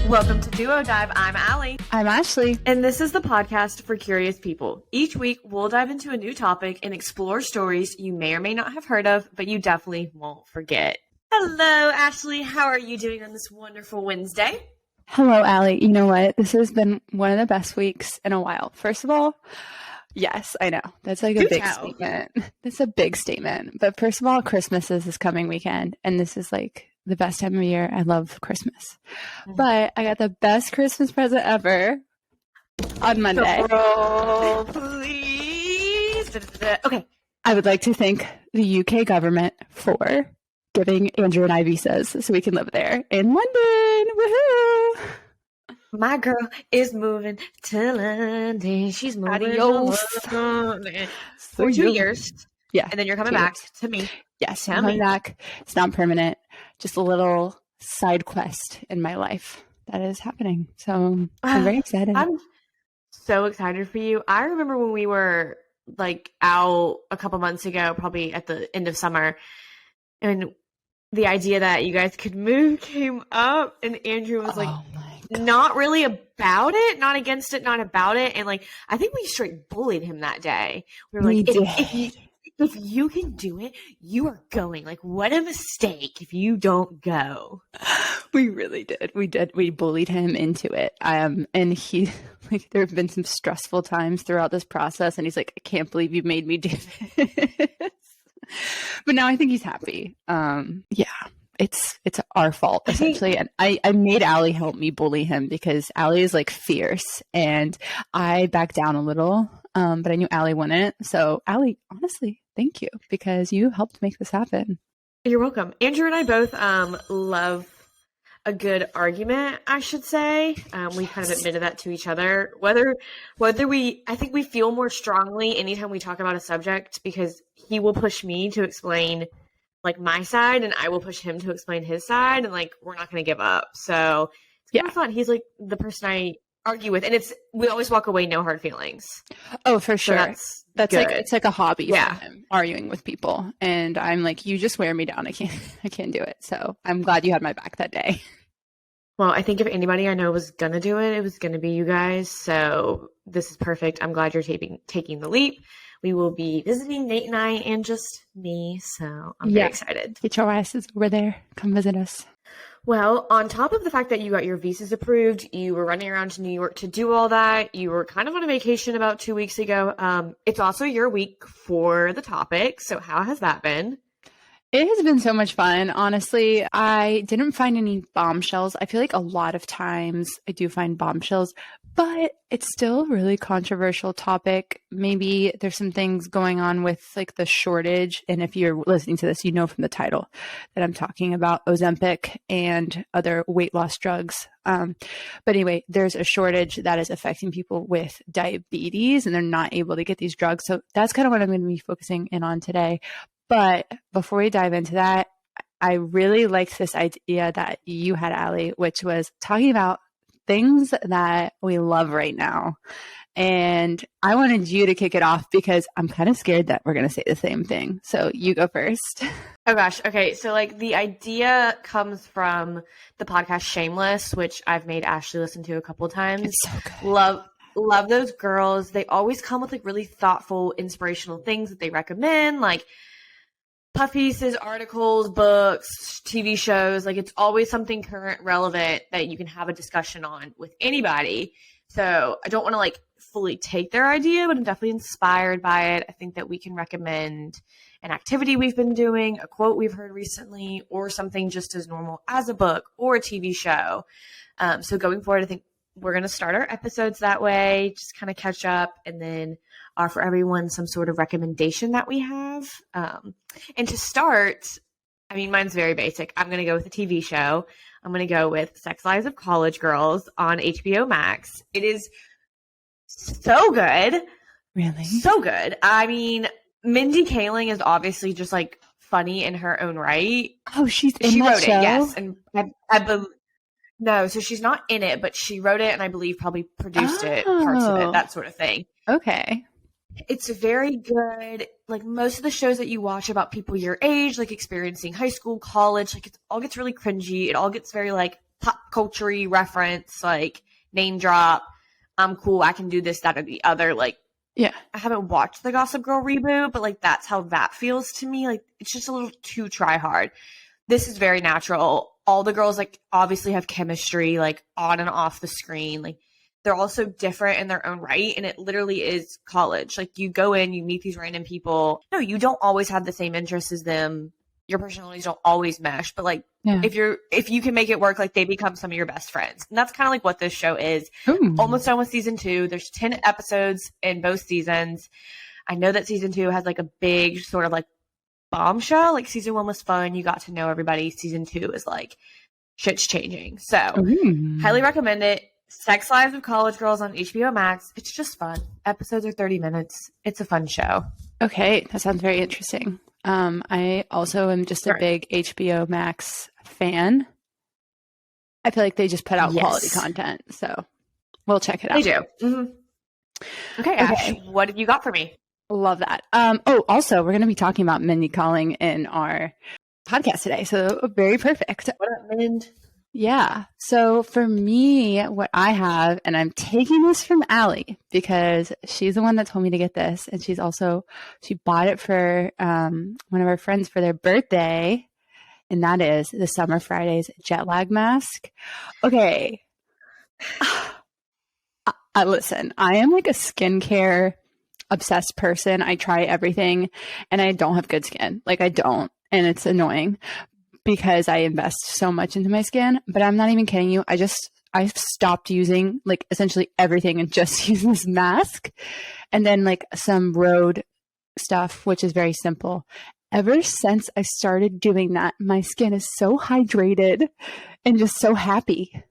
Welcome to Duo Dive. I'm Allie. I'm Ashley. And this is the podcast for curious people. Each week, we'll dive into a new topic and explore stories you may or may not have heard of, but you definitely won't forget. Hello, Ashley. How are you doing on this wonderful Wednesday? Hello, Allie. You know what? This has been one of the best weeks in a while. First of all, yes, I know. That's like a big statement. That's a big statement. But first of all, Christmas is this coming weekend, and this is like the best time of year. I love Christmas. But I got the best Christmas present ever on Monday. Oh, please. Okay. I would like to thank the UK government for giving Andrew and I visas so we can live there in London. Woohoo! My girl is moving to London. She's moving for 2 years. Yeah. And then you're coming back to me. Yes, I'm coming back. It's not permanent. Just a little side quest in my life that is happening. So I'm very excited. I'm so excited for you. I remember when we were like out a couple months ago, probably at the end of summer, and the idea that you guys could move came up, and Andrew was like, not really about it, not against it, not about it. And like, I think we straight bullied him that day. We were like, if you can do it, you are going. Like, what a mistake if you don't go. We really did. We did. We bullied him into it. And he, like, there have been some stressful times throughout this process. And he's like, I can't believe you made me do this. But now I think he's happy. Yeah, it's our fault, essentially. And I made Allie help me bully him because Allie is like fierce. And I backed down a little. But I knew Allie wouldn't. So Allie, honestly, thank you because you helped make this happen. You're welcome. Andrew and I both love a good argument, I should say. We kind of admitted that to each other. Whether I think we feel more strongly anytime we talk about a subject because he will push me to explain like my side and I will push him to explain his side, and like we're not going to give up. So it's kind of fun. He's like the person I argue with, and we always walk away no hard feelings. Oh, for sure. So that's like it's like a hobby for him, arguing with people. And I'm like, you just wear me down. I can't do it. So I'm glad you had my back that day. Well, I think if anybody I know was gonna do it, it was gonna be you guys. So this is perfect. I'm glad you're taking the leap. We will be visiting Nate and I and just me. So I'm very excited. Get your asses over there. Come visit us. Well, on top of the fact that you got your visas approved, you were running around to New York to do all that. You were kind of on a vacation about 2 weeks ago. It's also your week for the topic. So how has that been? It has been so much fun. Honestly, I didn't find any bombshells. I feel like a lot of times I do find bombshells, but it's still a really controversial topic. Maybe there's some things going on with like the shortage. And if you're listening to this, you know from the title that I'm talking about Ozempic and other weight loss drugs. But anyway, there's a shortage that is affecting people with diabetes and they're not able to get these drugs. So that's kind of what I'm going to be focusing in on today. But before we dive into that, I really liked this idea that you had, Allie, which was talking about things that we love right now. And I wanted you to kick it off because I'm kind of scared that we're going to say the same thing. So you go first. Oh gosh. Okay. So like the idea comes from the podcast Shameless, which I've made Ashley listen to a couple of times. It's so good. Love those girls. They always come with like really thoughtful, inspirational things that they recommend, like puff pieces, articles, books, TV shows. Like it's always something current, relevant that you can have a discussion on with anybody. So I don't want to like fully take their idea, but I'm definitely inspired by it. I think that we can recommend an activity we've been doing, a quote we've heard recently, or something just as normal as a book or a TV show. So going forward, I think we're going to start our episodes that way, just kind of catch up and then offer everyone some sort of recommendation that we have. And to start, I mean, mine's very basic. I'm going to go with a TV show. I'm going to go with Sex Lives of College Girls on HBO Max. It is so good. Really? So good. I mean, Mindy Kaling is obviously just like funny in her own right. Oh, she wrote show? It, yes. And I believe. No, so she's not in it, but she wrote it and I believe probably produced it, parts of it, that sort of thing. Okay. It's very good. Like most of the shows that you watch about people your age, like experiencing high school, college, like it all gets really cringy. It all gets very like pop culture reference, like name drop. I'm cool. I can do this, that, or the other. Like, Yeah. I haven't watched the Gossip Girl reboot, but like that's how that feels to me. Like it's just a little too try hard. This is very natural. All the girls like obviously have chemistry, like on and off the screen. Like they're also different in their own right. And it literally is college. Like you go in, you meet these random people. No, you don't always have the same interests as them. Your personalities don't always mesh, but like if you can make it work, like they become some of your best friends. And that's kind of like what this show is. Ooh. Almost done with season 2. There's 10 episodes in both seasons. I know that season 2 has like a big sort of like bombshell. Like season 1 was fun. You got to know everybody. Season 2 is like shit's changing. So highly recommend it. Sex Lives of College Girls on HBO Max. It's just fun. Episodes are 30 minutes. It's a fun show. Okay. That sounds very interesting. I also am just a big HBO Max fan. I feel like they just put out quality content. So we'll check it out. They do. Mm-hmm. Okay, Ash, what have you got for me? Love that. Also, we're going to be talking about Mindy Calling in our podcast today. So very perfect. What up, Mind? Yeah. So for me, what I have, and I'm taking this from Allie because she's the one that told me to get this. And she bought it for one of our friends for their birthday. And that is the Summer Fridays jet lag mask. Okay. Listen, I am like a skincare obsessed person. I try everything and I don't have good skin. Like I don't. And it's annoying because I invest so much into my skin, but I'm not even kidding you. I've stopped using like essentially everything and just use this mask and then like some road stuff, which is very simple. Ever since I started doing that, my skin is so hydrated and just so happy.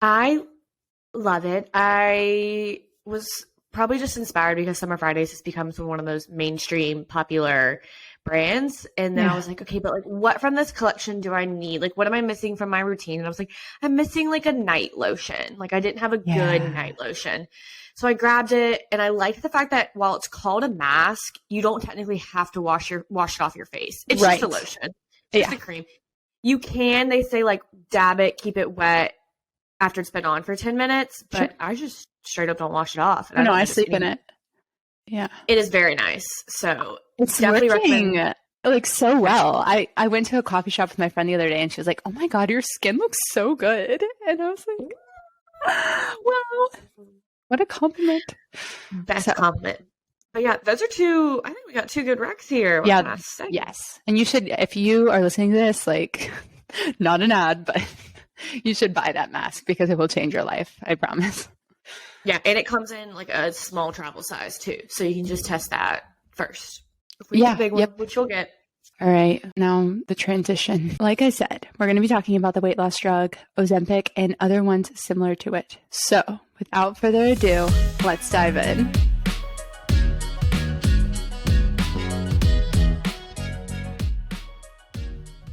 I love it. I was probably just inspired because Summer Fridays has become one of those mainstream popular brands. And then I was like, okay, but like what from this collection do I need? Like what am I missing from my routine? And I was like, I'm missing like a night lotion. Like I didn't have a good night lotion. So I grabbed it and I liked the fact that while it's called a mask, you don't technically have to wash it off your face. It's just a lotion. It's just a cream. You can, they say like dab it, keep it wet after it's been on for 10 minutes, but I just straight up don't wash it off. And I sleep in it. Yeah. It is very nice. So it's definitely working like so well. I went to a coffee shop with my friend the other day and she was like, oh my God, your skin looks so good. And I was like, well, what a compliment. Best compliment. But yeah, those are two, I think we got 2 good recs here. Yes. And you should, if you are listening to this, like not an ad, but you should buy that mask because it will change your life. I promise. Yeah, and it comes in like a small travel size too, so you can just test that first. Yeah, big one, which you'll get. All right, now the transition. Like I said, we're going to be talking about the weight loss drug, Ozempic, and other ones similar to it. So, without further ado, let's dive in.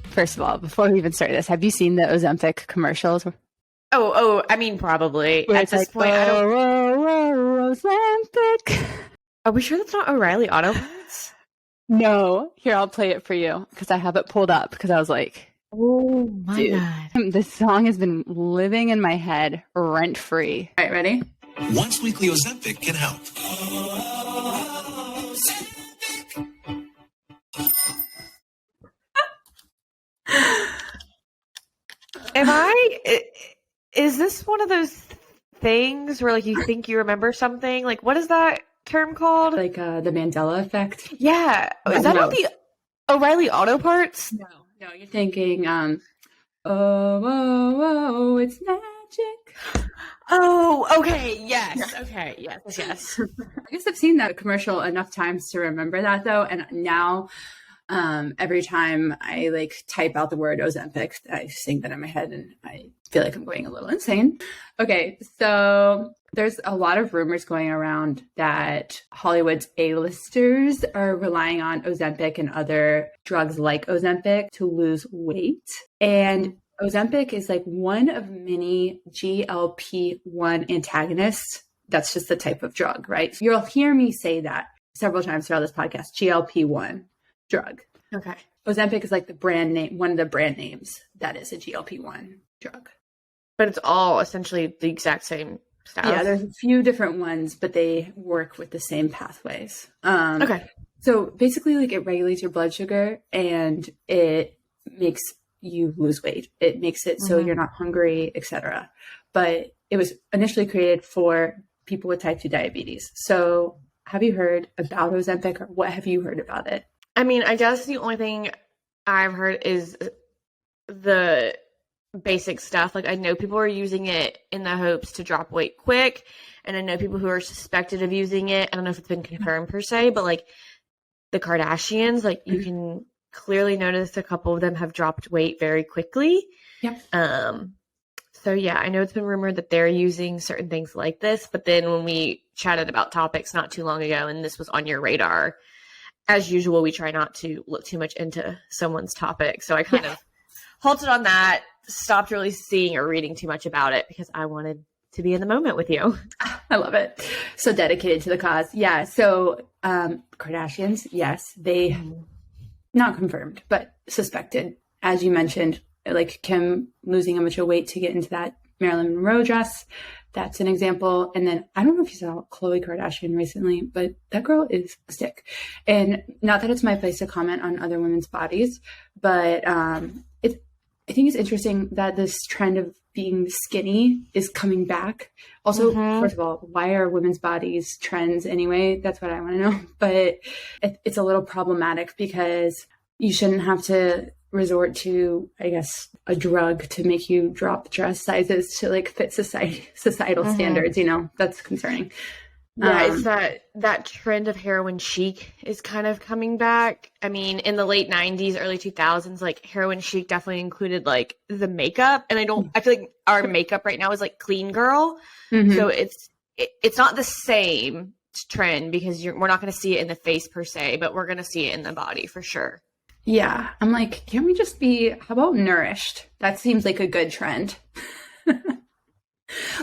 First of all, before we even start this, have you seen the Ozempic commercials? Oh, I mean, probably. At this point, I don't... Ozempic. Are we sure that's not O'Reilly Auto Parts? No. Here, I'll play it for you because I have it pulled up because I was like, oh my God. This song has been living in my head rent free. All right, ready? Once weekly Ozempic can help. Is this one of those things where like you think you remember something? Like what is that term called? Like the Mandela effect? Yeah. Is that on the O'Reilly Auto Parts? No, you're thinking, oh, it's magic. Oh, okay. Yes. Okay. Yes. I guess I've seen that commercial enough times to remember that though. And now every time I like type out the word Ozempic, I sing that in my head and I feel like I'm going a little insane. Okay, so there's a lot of rumors going around that Hollywood's A-listers are relying on Ozempic and other drugs like Ozempic to lose weight. And Ozempic is like one of many GLP-1 antagonists. That's just the type of drug, right? You'll hear me say that several times throughout this podcast, GLP-1 drug. Okay. Ozempic is like the brand name, one of the brand names that is a GLP-1 drug. But it's all essentially the exact same stuff. Yeah, there's a few different ones, but they work with the same pathways. Okay. So basically, like, it regulates your blood sugar and it makes you lose weight. It makes it so you're not hungry, etc. But it was initially created for people with type 2 diabetes. So have you heard about Ozempic, or what have you heard about it? I mean, I guess the only thing I've heard is the basic stuff. Like, I know people are using it in the hopes to drop weight quick, and I know people who are suspected of using it. I don't know if it's been confirmed per se, but like the Kardashians, like you can clearly notice a couple of them have dropped weight very quickly. Yep. So yeah, I know it's been rumored that they're using certain things like this, but then when we chatted about topics not too long ago and this was on your radar, as usual, we try not to look too much into someone's topic. So I kind of halted on that, stopped really seeing or reading too much about it because I wanted to be in the moment with you. I love it. So dedicated to the cause. Yeah. So Kardashians, yes, they not confirmed, but suspected, as you mentioned, like Kim losing a bunch of weight to get into that Marilyn Monroe dress. That's an example. And then I don't know if you saw Khloe Kardashian recently, but that girl is a stick. And not that it's my place to comment on other women's bodies, but I think it's interesting that this trend of being skinny is coming back. Also, first of all, why are women's bodies trends anyway? That's what I want to know. But it's a little problematic because you shouldn't have to resort to, I guess, a drug to make you drop dress sizes to like fit societal standards. You know, that's concerning. Yeah, it's that trend of heroin chic is kind of coming back. I mean, in the late 90s, early 2000s, like heroin chic definitely included like the makeup. And I feel like our makeup right now is like clean girl. So it's not the same trend because we're not going to see it in the face per se, but we're going to see it in the body for sure. Yeah. I'm like, can we just be, how about nourished? That seems like a good trend.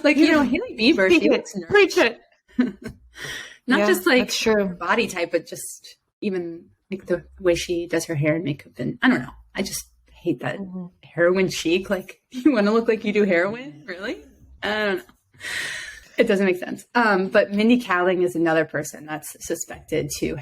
Like, you know, Hailey Bieber, she looks nourished. Preach it. Not just like that's true. her body type, but just even like the way she does her hair and makeup. And I don't know. I just hate that heroin chic. Like, you want to look like you do heroin? Really? I don't know. It doesn't make sense. But Mindy Kaling is another person that's suspected to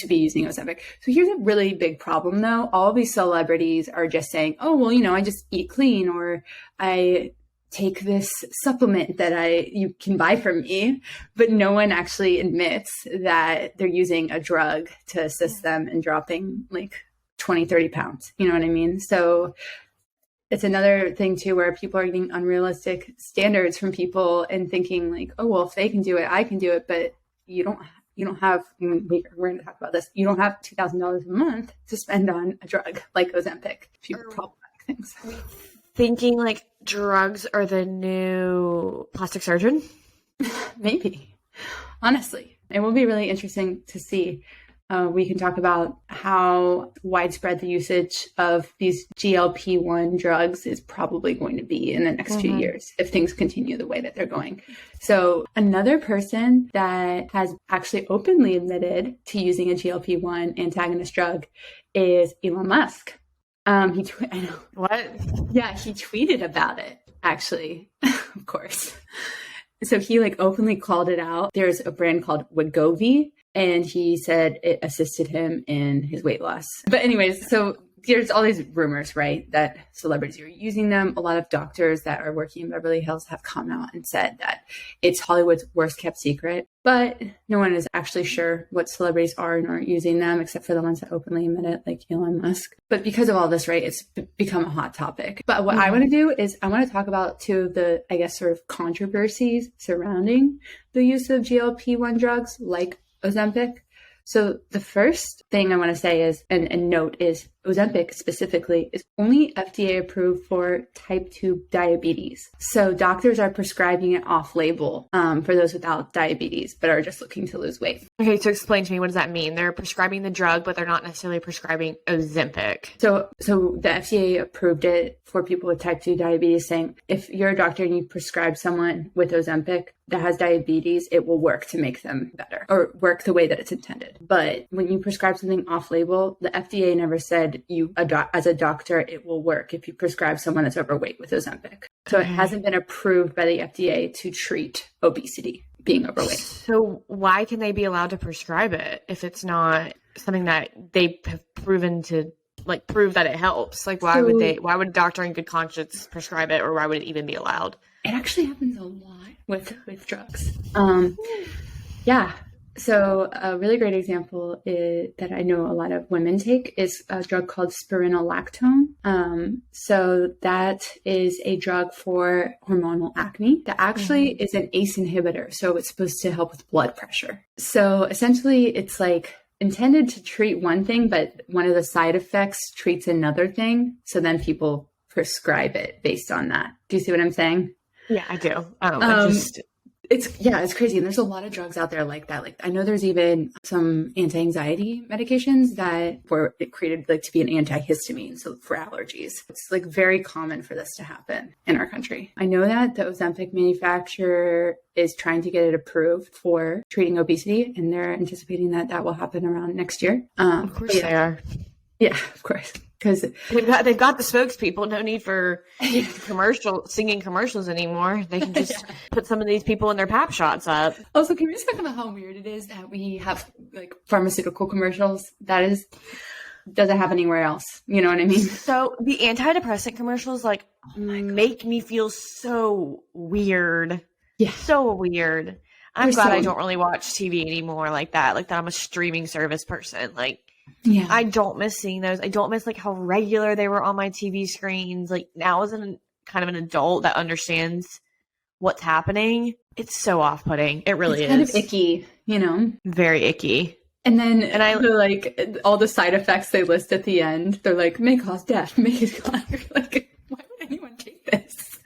be using Ozempic. So here's a really big problem though. All these celebrities are just saying, oh, well, you know, I just eat clean, or I take this supplement that you can buy from me, but no one actually admits that they're using a drug to assist them in dropping like 20, 30 pounds. You know what I mean? So it's another thing too, where people are getting unrealistic standards from people and thinking like, oh, well, if they can do it, I can do it. But you don't have, we're going to talk about this. You don't have $2,000 a month to spend on a drug like Ozempic, few problematic things. Thinking like drugs are the new plastic surgeon? Maybe. Honestly, it will be really interesting to see. We can talk about how widespread the usage of these GLP-1 drugs is probably going to be in the next few years if things continue the way that they're going. So another person that has actually openly admitted to using a GLP-1 antagonist drug is Elon Musk. I know. What? Yeah, he tweeted about it, actually, of course. So he like openly called it out. There's a brand called Wegovy, and he said it assisted him in his weight loss. But anyways, so there's all these rumors, right, that celebrities are using them. A lot of doctors that are working in Beverly Hills have come out and said that it's Hollywood's worst kept secret. But no one is actually sure what celebrities are and aren't using them, except for the ones that openly admit it, like Elon Musk. But because of all this, right, it's become a hot topic. But what I want to do is I want to talk about two of the, I guess, sort of controversies surrounding the use of GLP-1 drugs like Ozempic. So the first thing I want to say is, and note is, Ozempic specifically is only FDA approved for type 2 diabetes. So doctors are prescribing it off-label for those without diabetes, but are just looking to lose weight. Okay, so explain to me, what does that mean? They're prescribing the drug, but they're not necessarily prescribing Ozempic. So the FDA approved it for people with type 2 diabetes, saying if you're a doctor and you prescribe someone with Ozempic, that has diabetes, it will work to make them better or work the way that it's intended. But when you prescribe something off label, the FDA never said as a doctor, it will work if you prescribe someone that's overweight with Ozempic. So it hasn't been approved by the FDA to treat obesity, being overweight. So why can they be allowed to prescribe it if it's not something that they have proven to prove that it helps? Like, why would a doctor in good conscience prescribe it, or why would it even be allowed? It actually happens a lot with drugs. Yeah. So a really great example that I know a lot of women take is a drug called spironolactone. So that is a drug for hormonal acne that actually is an ACE inhibitor. So it's supposed to help with blood pressure. So essentially it's like intended to treat one thing, but one of the side effects treats another thing. So then people prescribe it based on that. Do you see what I'm saying? Yeah, I do. It's crazy. And there's a lot of drugs out there like that. Like I know there's even some anti-anxiety medications that were created to be an antihistamine. So for allergies, it's very common for this to happen in our country. I know that the Ozempic manufacturer is trying to get it approved for treating obesity, and they're anticipating that will happen around next year. Of course they are. Yeah, of course. Because they've got the spokespeople. No need for singing commercials anymore. They can just put some of these people in their pap shots up. Also, can we just talk about how weird it is that we have pharmaceutical commercials? Doesn't happen anywhere else. You know what I mean? So the antidepressant commercials make me feel so weird. Yeah, so weird. I'm glad I don't really watch TV anymore like that. Like that, I'm a streaming service person. Yeah, I don't miss seeing those. I don't miss how regular they were on my TV screens. Now as kind of an adult that understands what's happening, it's so off-putting. It really is. Kind of icky, Very icky. And then they're all the side effects they list at the end. They're may cause death, may cause why would anyone take this?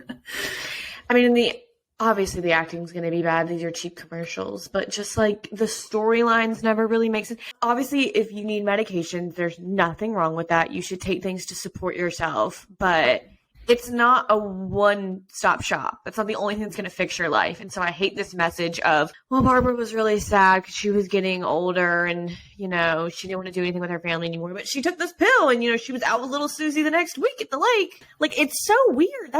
I mean, obviously the acting's going to be bad. These are cheap commercials, but just the storylines never really make sense. Obviously, if you need medications, there's nothing wrong with that. You should take things to support yourself, but it's not a one-stop shop. That's not the only thing that's going to fix your life. And so I hate this message of, well, Barbara was really sad because she was getting older and, she didn't want to do anything with her family anymore, but she took this pill and, she was out with little Susie the next week at the lake. It's so weird.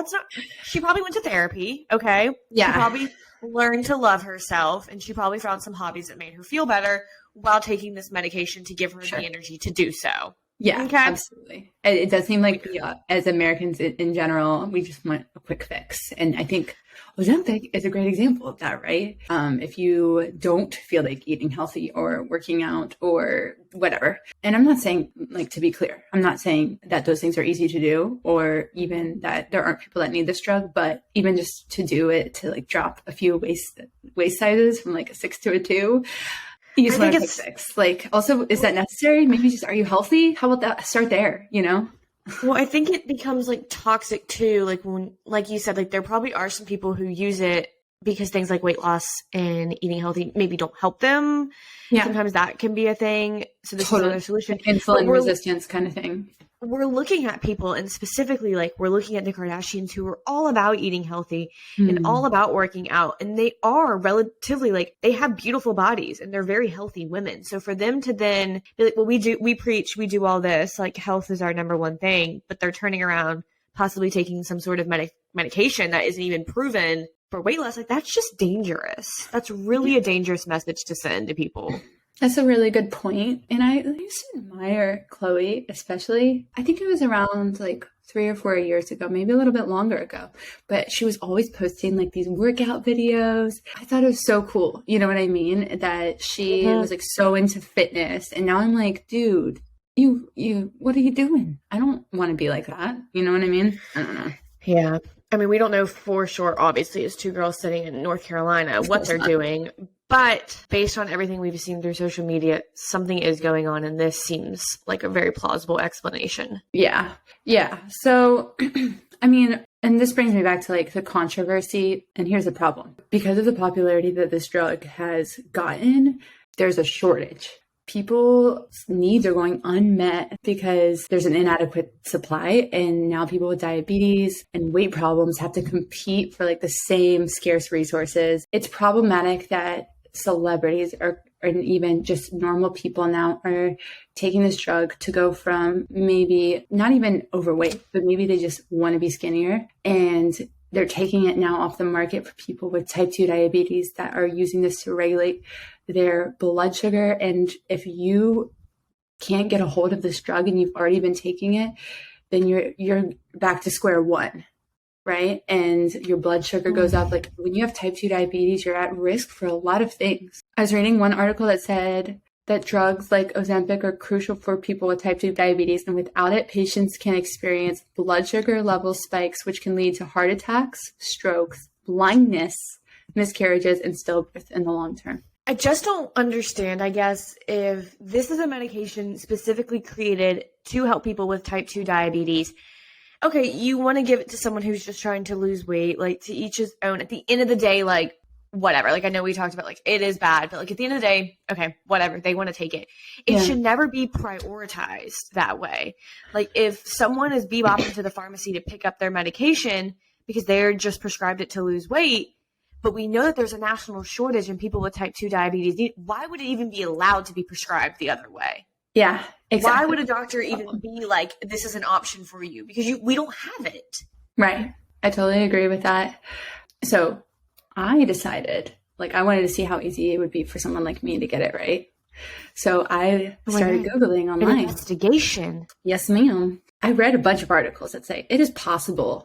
She probably went to therapy. Okay. Yeah. She probably learned to love herself, and she probably found some hobbies that made her feel better while taking this medication to give her the energy to do so. Yeah, okay. Absolutely. It does seem like as Americans in general, we just want a quick fix. And I think Ozempic is a great example of that, right? If you don't feel like eating healthy or working out or whatever. And I'm not saying, to be clear, I'm not saying that those things are easy to do or even that there aren't people that need this drug, but even just to do it, to drop a few waist sizes from a 6 to a 2. You just want to fix. Also, is that necessary? Maybe just, are you healthy? How about that? Start there, Well, I think it becomes toxic too. When, you said, there probably are some people who use it because things like weight loss and eating healthy maybe don't help them. Yeah. Sometimes that can be a thing. So this is another solution. Insulin resistance kind of thing. We're looking at people, and specifically we're looking at the Kardashians, who are all about eating healthy and all about working out. And they are relatively they have beautiful bodies and they're very healthy women. So for them to then be well, we preach, we do all this, health is our number one thing, but they're turning around, possibly taking some sort of medication that isn't even proven for weight loss. That's just dangerous. That's really a dangerous message to send to people. That's a really good point. And I used to admire Chloe, especially. I think it was around 3 or 4 years ago, maybe a little bit longer ago. But she was always posting these workout videos. I thought it was so cool. You know what I mean? That she was so into fitness. And now I'm dude, you, what are you doing? I don't want to be like that. You know what I mean? I don't know. Yeah. I mean, we don't know for sure, obviously, as two girls sitting in North Carolina, what they're doing. But based on everything we've seen through social media, something is going on, and this seems like a very plausible explanation. Yeah. Yeah. So, I mean, and this brings me back to the controversy. And here's the problem. Because of the popularity that this drug has gotten, there's a shortage people's needs are going unmet because there's an inadequate supply. And now people with diabetes and weight problems have to compete for like the same scarce resources. It's problematic that celebrities and even just normal people now are taking this drug to go from maybe not even overweight, but maybe they just want to be skinnier. And they're taking it now off the market for people with type 2 diabetes that are using this to regulate their blood sugar. And if you can't get a hold of this drug and you've already been taking it, then you're back to square one, right? And your blood sugar goes up. Like when you have type 2 diabetes, you're at risk for a lot of things. I was reading one article that said that drugs like Ozempic are crucial for people with type 2 diabetes, and without it, patients can experience blood sugar level spikes, which can lead to heart attacks, strokes, blindness, miscarriages, and stillbirth in the long term. I just don't understand, I guess, if this is a medication specifically created to help people with type 2 diabetes. Okay, you want to give it to someone who's just trying to lose weight, like to each his own. At the end of the day, like, whatever. Like, I know we talked about, like, it is bad, but, like, at the end of the day, okay, whatever. They want to take it. It should never be prioritized that way. Like, if someone is bebopping to the pharmacy to pick up their medication because they're just prescribed it to lose weight, but we know that there's a national shortage in people with type 2 diabetes, why would it even be allowed to be prescribed the other way? Yeah, exactly. Why would a doctor even be like, this is an option for you? Because we don't have it. Right. I totally agree with that. So I decided, like, I wanted to see how easy it would be for someone like me to get it, right? So I started Googling online. An investigation. Yes, ma'am. I read a bunch of articles that say it is possible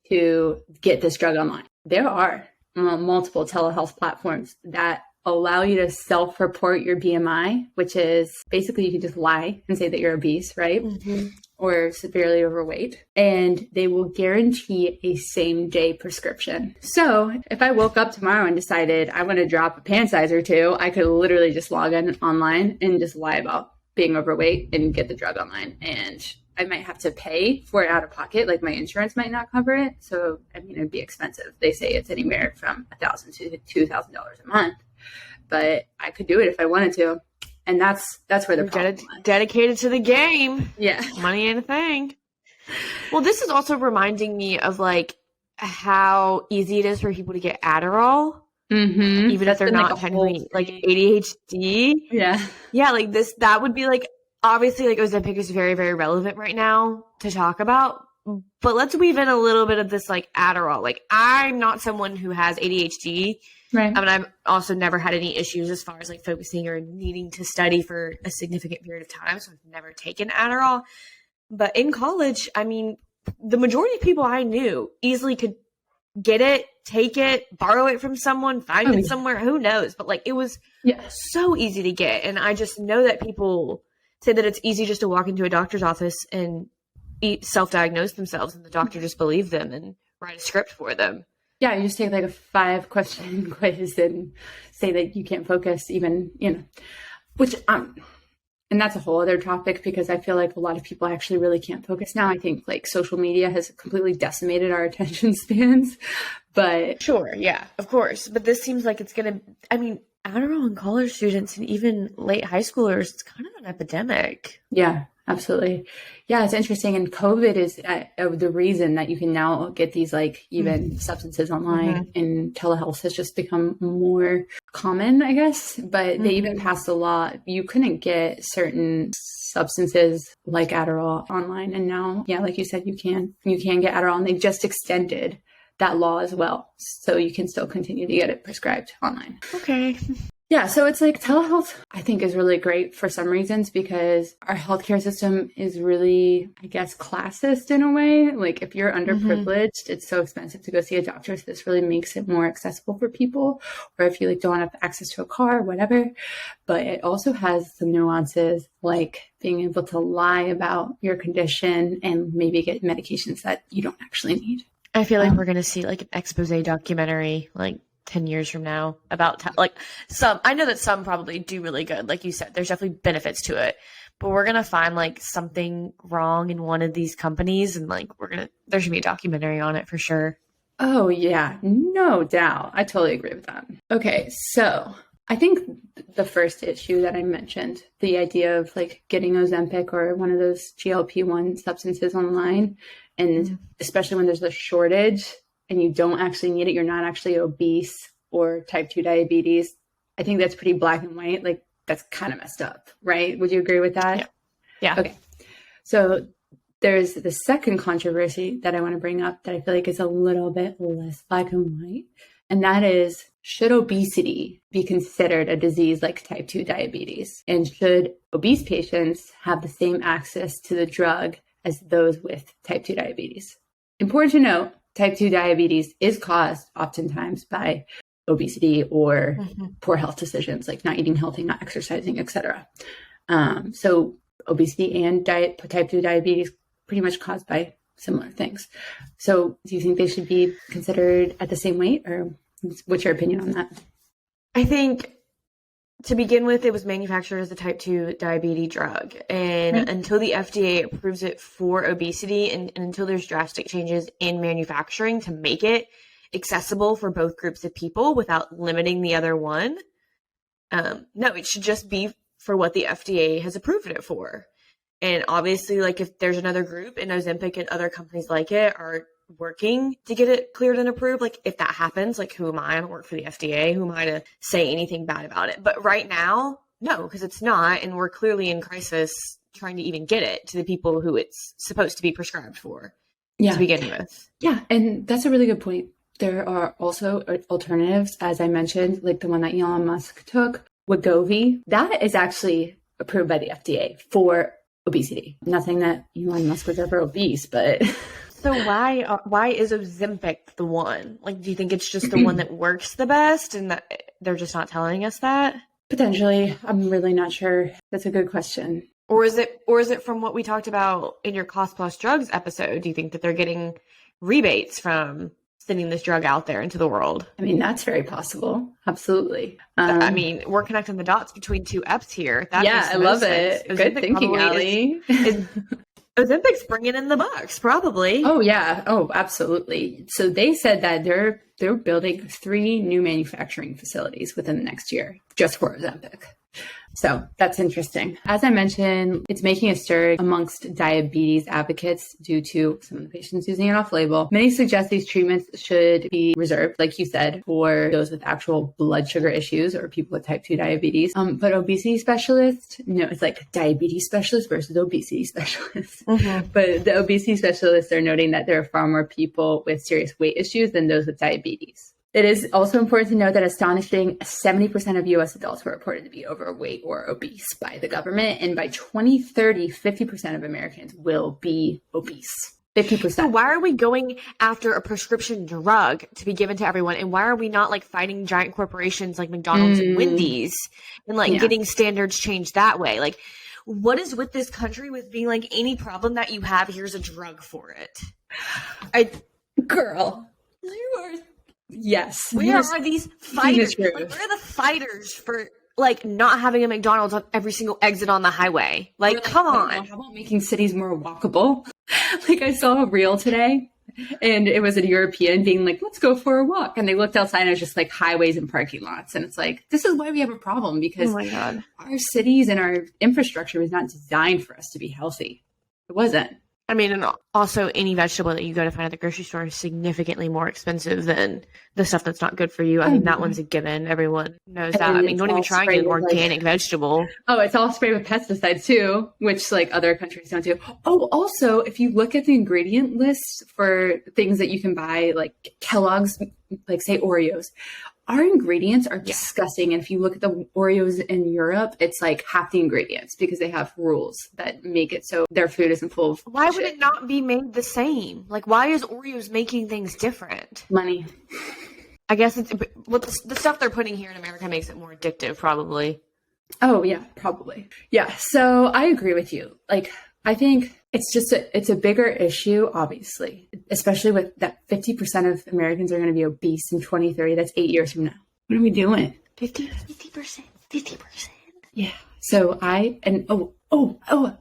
to get this drug online. There are multiple telehealth platforms that allow you to self-report your BMI, which is basically you can just lie and say that you're obese, right? Mm-hmm. Or severely overweight, and they will guarantee a same-day prescription. So if I woke up tomorrow and decided I want to drop a pant size or two, I could literally just log in online and just lie about being overweight and get the drug online. And I might have to pay for it out of pocket, like my insurance might not cover it. So, I mean, it'd be expensive. They say it's anywhere from $1,000 to $2,000 a month, but I could do it if I wanted to. And that's where the problem is. Dedicated to the game. Yeah. Money ain't a thing. Well, this is also reminding me of like how easy it is for people to get Adderall. Mm-hmm. Even if they're not technically like ADHD. Yeah. Yeah, like that would be like, obviously like Ozempic is very, very relevant right now to talk about. But let's weave in a little bit of this like Adderall. Like I'm not someone who has ADHD. Right. I mean, I've also never had any issues as far as like focusing or needing to study for a significant period of time. So I've never taken Adderall. But in college, I mean, the majority of people I knew easily could get it, take it, borrow it from someone, find it somewhere, who knows? But like it was so easy to get. And I just know that people say that it's easy just to walk into a doctor's office and self-diagnose themselves and the doctor just believe them and write a script for them. Yeah, you just take like a 5-question quiz and say that you can't focus even, which, and that's a whole other topic because I feel like a lot of people actually really can't focus now. I think like social media has completely decimated our attention spans, but. Sure, yeah, of course. But this seems like it's going to, I mean, Adderall in college students and even late high schoolers, it's kind of an epidemic. Yeah, absolutely. Yeah, it's interesting. And COVID is the reason that you can now get these like even substances online, and telehealth has just become more common, I guess. But they even passed a law. You couldn't get certain substances like Adderall online. And now, yeah, like you said, you can get Adderall, and they just extended that law as well. So you can still continue to get it prescribed online. Okay. Yeah, so it's like telehealth, I think, is really great for some reasons because our healthcare system is really, I guess, classist in a way. Like if you're underprivileged, it's so expensive to go see a doctor. So this really makes it more accessible for people. Or if you like don't have access to a car, whatever. But it also has some nuances like being able to lie about your condition and maybe get medications that you don't actually need. I feel like we're going to see like an expose documentary like 10 years from now about like some, I know that some probably do really good. Like you said, there's definitely benefits to it, but we're going to find like something wrong in one of these companies. And like, there should be a documentary on it for sure. Oh yeah, no doubt. I totally agree with that. Okay. So I think the first issue that I mentioned, the idea of like getting Ozempic or one of those GLP-1 substances online, and especially when there's a shortage and you don't actually need it, you're not actually obese or type 2 diabetes. I think that's pretty black and white. Like that's kind of messed up, right? Would you agree with that? Yeah. Okay. So there's the second controversy that I want to bring up that I feel like is a little bit less black and white. And that is, should obesity be considered a disease like type 2 diabetes? And should obese patients have the same access to the drug as those with type 2 diabetes? Important to note, type 2 diabetes is caused oftentimes by obesity or poor health decisions like not eating healthy, not exercising, etc. So obesity and type 2 diabetes pretty much caused by similar things. So do you think they should be considered at the same weight, or what's your opinion on that? I think to begin with, it was manufactured as a type 2 diabetes drug. And until the FDA approves it for obesity and until there's drastic changes in manufacturing to make it accessible for both groups of people without limiting the other one, no, it should just be for what the FDA has approved it for. And obviously, like if there's another group and Ozempic and other companies like it are working to get it cleared and approved, like if that happens, like who am I? I don't work for the FDA. Who am I to say anything bad about it? But right now, no, because it's not. And we're clearly in crisis trying to even get it to the people who it's supposed to be prescribed for to begin with. Yeah. And that's a really good point. There are also alternatives, as I mentioned, like the one that Elon Musk took, Wegovy. That is actually approved by the FDA for obesity. Nothing that Elon Musk was ever obese, but... So why is Ozempic the one? Like, do you think it's just the one that works the best and that they're just not telling us that? Potentially. I'm really not sure. That's a good question. Or is it from what we talked about in your cost plus drugs episode? Do you think that they're getting rebates from sending this drug out there into the world? I mean, that's very possible. Absolutely. I mean, we're connecting the dots between two F's here. That yeah, I love it. Good thinking, Allie. Ozempic's bringing in the bucks, probably. Oh, yeah. Oh, absolutely. So they said that they're building 3 new manufacturing facilities within the next year just for Ozempic. So that's interesting. As I mentioned, it's making a stir amongst diabetes advocates due to some of the patients using it off-label. Many suggest these treatments should be reserved, like you said, for those with actual blood sugar issues or people with type 2 diabetes. But obesity specialists, it's like diabetes specialists versus obesity specialists. But the obesity specialists are noting that there are far more people with serious weight issues than those with diabetes. It is also important to note that astonishing 70% of U.S. adults were reported to be overweight or obese by the government. And by 2030, 50% of Americans will be obese. 50%. So why are we going after a prescription drug to be given to everyone? And why are we not like fighting giant corporations like McDonald's and Wendy's and like getting standards changed that way? Like, what is with this country with being like, any problem that you have, here's a drug for it? Girl, you are... Yes. Where are these fighters? Like, where are the fighters for like not having a McDonald's on every single exit on the highway? Like, come on. How about making cities more walkable? Like, I saw a reel today and it was a European being like, let's go for a walk. And they looked outside and it was just like highways and parking lots. And it's like, this is why we have a problem, because our cities and our infrastructure was not designed for us to be healthy. It wasn't. I mean, and also any vegetable that you go to find at the grocery store is significantly more expensive than the stuff that's not good for you. I mean, that one's a given. Everyone knows that. I mean, don't even try and get an organic vegetable. Oh, it's all sprayed with pesticides too, which like other countries don't do. Oh, also, if you look at the ingredient list for things that you can buy, like Kellogg's, like say Oreos, our ingredients are disgusting. And if you look at the Oreos in Europe, it's like half the ingredients because they have rules that make it so their food isn't full of Why would it not be made the same? Like, why is Oreos making things different? Money. I guess it's the stuff they're putting here in America makes it more addictive, probably. Oh, yeah, probably. Yeah. So I agree with you. Like, I think it's a bigger issue, obviously, especially with that 50% of Americans are going to be obese in 2030. That's 8 years from now. What are we doing? 50%. Yeah. So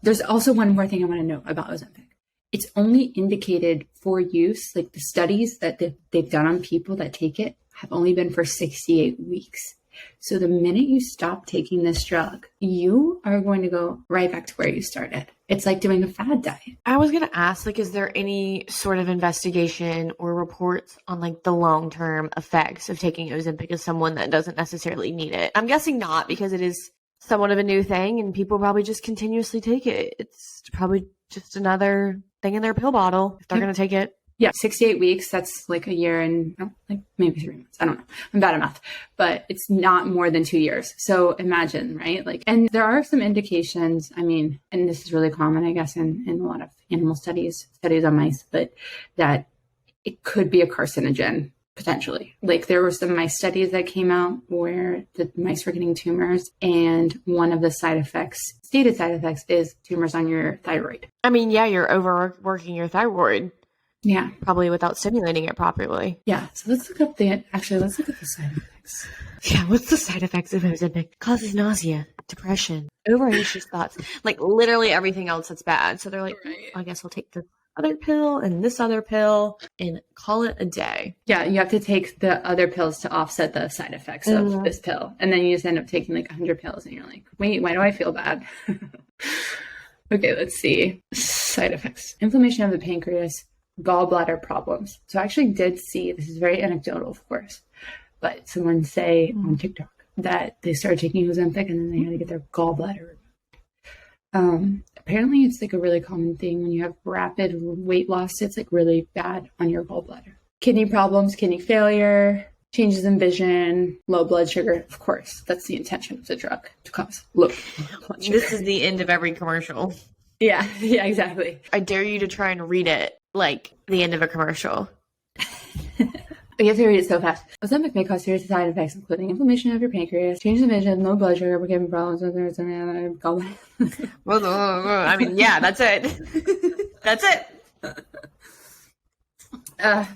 there's also one more thing I want to know about Ozempic. It's only indicated for use, like the studies that they've done on people that take it have only been for 68 weeks. So the minute you stop taking this drug, you are going to go right back to where you started. It's like doing a fad diet. I was going to ask, like, is there any sort of investigation or reports on like the long-term effects of taking Ozempic as someone that doesn't necessarily need it? I'm guessing not, because it is somewhat of a new thing and people probably just continuously take it. It's probably just another thing in their pill bottle if they're going to take it. Yeah, 68 weeks, that's like a year and like maybe 3 months. I don't know. I'm bad at math, but it's not more than 2 years. So imagine, right? Like, and there are some indications, I mean, and this is really common, I guess, in a lot of animal studies on mice, but that it could be a carcinogen potentially. Like there were some mice studies that came out where the mice were getting tumors, and one of the stated side effects is tumors on your thyroid. I mean, yeah, you're overworking your thyroid. Yeah. Probably without stimulating it properly. Yeah. So let's look up the side effects. Yeah, what's the side effects of Ozempic? Causes nausea, depression, over-anxious thoughts, like literally everything else that's bad. So they're like, I guess we'll take the other pill and this other pill and call it a day. Yeah, you have to take the other pills to offset the side effects of this pill. And then you just end up taking like 100 pills and you're like, wait, why do I feel bad? Okay, let's see. Side effects. Inflammation of the pancreas, gallbladder problems. So I actually did see, this is very anecdotal, of course, but someone say on TikTok that they started taking Ozempic and then they had to get their gallbladder removed. Apparently it's like a really common thing when you have rapid weight loss. It's like really bad on your gallbladder. Kidney problems, kidney failure, changes in vision, low blood sugar. Of course, that's the intention of the drug, to cause low blood sugar. This is the end of every commercial. Yeah, exactly. I dare you to try and read it like the end of a commercial. You have to read it so fast. Ozempic may cause serious side effects, including inflammation of your pancreas, changes in vision, low blood sugar, kidney problems, gallbladder. I mean, yeah, that's it. That's it.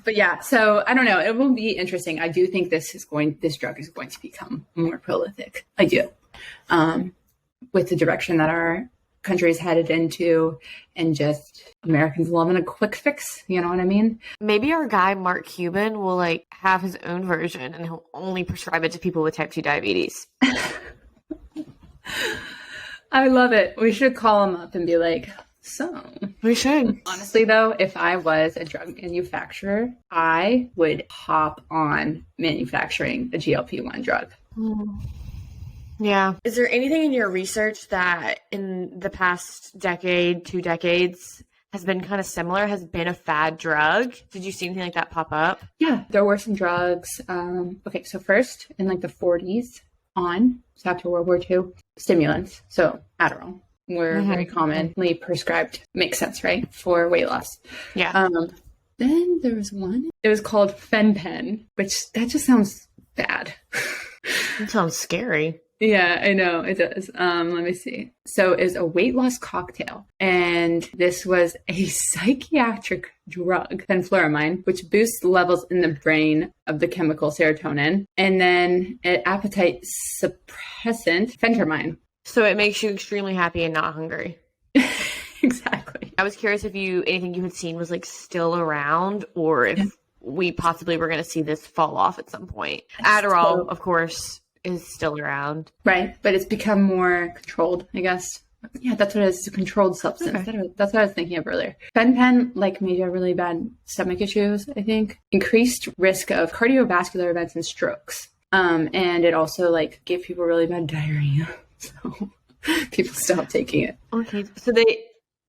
But yeah, so I don't know. It will be interesting. I do think this drug is going to become more prolific. I do. With the direction that our country is headed into, and just Americans loving a quick fix. You know what I mean? Maybe our guy, Mark Cuban, will like have his own version and he'll only prescribe it to people with type 2 diabetes. I love it. We should call him up and be like, so. We should. Honestly, though, if I was a drug manufacturer, I would hop on manufacturing a GLP-1 drug. Yeah. Is there anything in your research that in the past decade, 2 decades, has been kind of similar, has been a fad drug? Did you see anything like that pop up? Yeah, there were some drugs. Okay, so first, in like the 40s on, so after World War II, stimulants, so Adderall, were very commonly prescribed. Makes sense, right? For weight loss. Yeah. Then there was one, it was called Fen-Pen, which that just sounds bad. That sounds scary. Yeah, I know it does. Let me see. So it's a weight loss cocktail, and this was a psychiatric drug, fenfluramine, which boosts levels in the brain of the chemical serotonin, and then an appetite suppressant, phentermine. So it makes you extremely happy and not hungry. Exactly. I was curious if anything you had seen was like still around, or if we possibly were going to see this fall off at some point. Adderall, of course, is still around. Right, but it's become more controlled, I guess. Yeah, that's what it is. It's a controlled substance. Okay. That's what I was thinking of earlier. Fen-Pen, like, made you have really bad stomach issues, I think. Increased risk of cardiovascular events and strokes. And it also, like, gave people really bad diarrhea. So people stopped taking it. Okay, so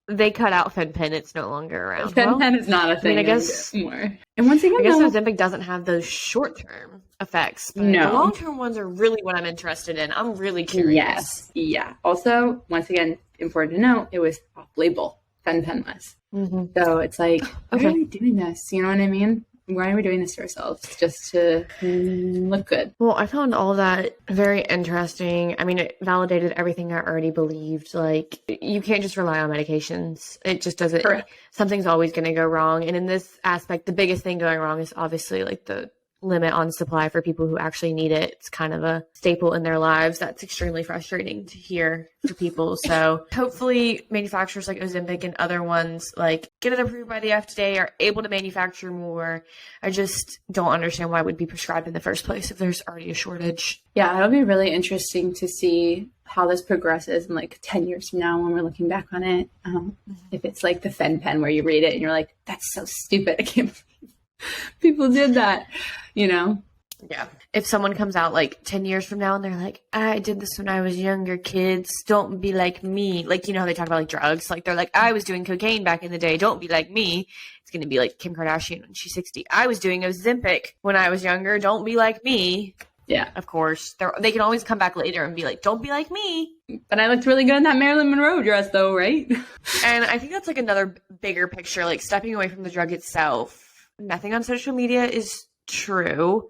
they cut out Fen-Pen. It's no longer around. Fen-Pen is not a thing. I guess more. And once again, I guess Ozempic doesn't have those short-term effects. But no, the long-term ones are really what I'm interested in. I'm really curious. Yes. Yeah. Also, once again, important to note, it was off-label. Fen-Pen was. So it's like, why are we doing this? You know what I mean? Why are we doing this to ourselves? Just to look good. Well, I found all of that very interesting. I mean, it validated everything I already believed. Like, you can't just rely on medications. It just doesn't. Correct. Something's always going to go wrong. And in this aspect, the biggest thing going wrong is obviously like the limit on supply for people who actually need it. It's kind of a staple in their lives. That's extremely frustrating to hear for people. So hopefully manufacturers like Ozempic and other ones like get it approved by the FDA, are able to manufacture more. I just don't understand why it would be prescribed in the first place if there's already a shortage. Yeah, it'll be really interesting to see how this progresses in like 10 years from now when we're looking back on it. If it's like the Fen Pen where you read it and you're like, that's so stupid. I can't believe people did that, you know? Yeah. If someone comes out like 10 years from now and they're like, I did this when I was younger, kids, don't be like me. Like, you know how they talk about like drugs? Like they're like, I was doing cocaine back in the day, don't be like me. It's going to be like Kim Kardashian when she's 60. I was doing Ozempic when I was younger, don't be like me. Yeah. Of course. They can always come back later and be like, don't be like me. But I looked really good in that Marilyn Monroe dress though, right? And I think that's like another bigger picture, like stepping away from the drug itself. Nothing on social media is true.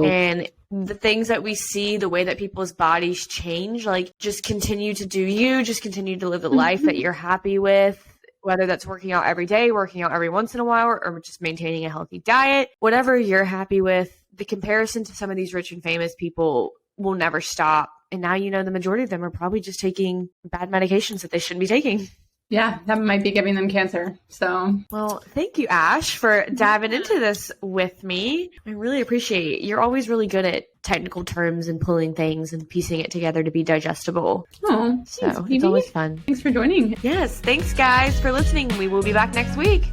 And the things that we see, the way that people's bodies change, like just continue to do you, just continue to live the life that you're happy with, whether that's working out every day, working out every once in a while, or just maintaining a healthy diet, whatever you're happy with. The comparison to some of these rich and famous people will never stop. And now, you know, the majority of them are probably just taking bad medications that they shouldn't be taking. Yeah, that might be giving them cancer. So, well, thank you, Ash, for diving into this with me. I really appreciate it. You're always really good at technical terms and pulling things and piecing it together to be digestible. Oh, so it's always fun. Thanks for joining. Yes, thanks, guys, for listening. We will be back next week.